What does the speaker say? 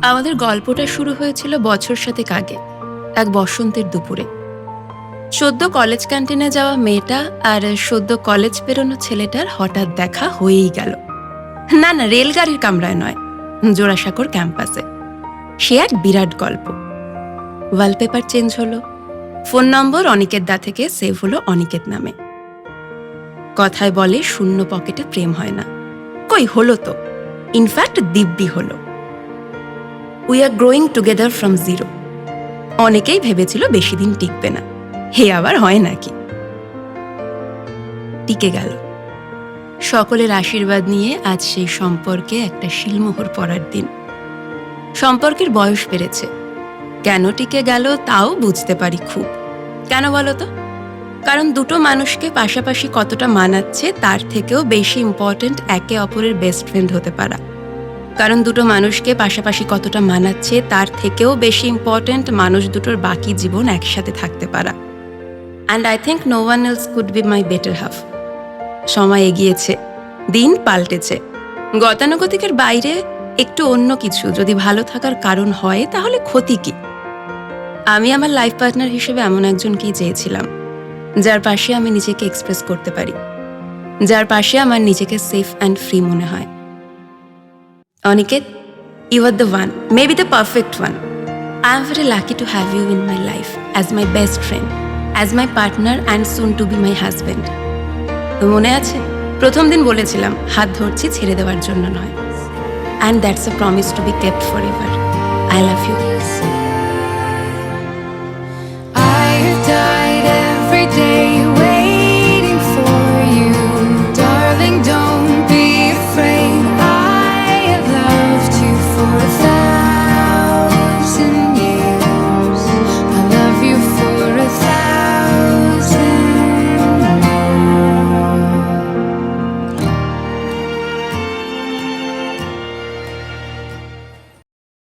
আমাদের গল্পটা শুরু হয়েছিল বছর সাতেক আগে, এক বসন্তের দুপুরে। সদ্য কলেজ ক্যান্টিনে যাওয়া মেয়েটা আর সদ্য কলেজ বেরোনো ছেলেটার হঠাৎ দেখা হয়েই গেল। না না, রেলগাড়ির কামরায় নয়, জোড়াসাঁকোর ক্যাম্পাসে। সে এক বিরাট গল্প। ওয়ালপেপার চেঞ্জ হলো, ফোন নম্বর অনিকেত দা থেকে সেভ হলো অনিকেত নামে। কথায় বলে শূন্য পকেটে প্রেম হয় না, কই হলো তো, ইনফ্যাক্ট দিব্যি হলো। We are growing together from zero. অনেকেই ভেবেছিল বেশি দিন টিকবে না, হে আবার হয় নাকি। টিকে গেল। সকলের আশীর্বাদ নিয়ে আজ সেই সম্পর্কে একটা শিলমোহর পড়ার দিন। সম্পর্কের বয়স বেড়েছে, কেন টিকে গেল তাও বুঝতে পারি খুব। কেন বলো তো? কারণ দুটো মানুষকে পাশাপাশি কতটা মানাচ্ছে তার থেকেও বেশি ইম্পর্ট্যান্ট একে অপরের বেস্ট ফ্রেন্ড হতে পারা। কারণ দুটো মানুষকে পাশাপাশি কতটা মানাচ্ছে তার থেকেও বেশি ইম্পর্ট্যান্ট মানুষ দুটোর বাকি জীবন একসাথে থাকতে পারা। And I think no one else could be my better half. সময় এগিয়েছে, দিন পাল্টেছে। গতানুগতিকের বাইরে একটু অন্য কিছু যদি ভালো থাকার কারণ হয় তাহলে ক্ষতি কি? আমি আমার লাইফ পার্টনার হিসেবে এমন একজনকেই চেয়েছিলাম, যার পাশে আমি নিজেকে এক্সপ্রেস করতে পারি, যার পাশে আমার নিজেকে সেফ অ্যান্ড ফ্রি মনে হয়। Aniket, you are the one, maybe the perfect one. I am very lucky to have you in my life as my best friend, as my partner and soon to be my husband. মনে আছে প্রথম দিন বলেছিলাম হাত ধরছি ছেড়ে দেওয়ার জন্য নয়, and that's a promise to be kept forever. I love you.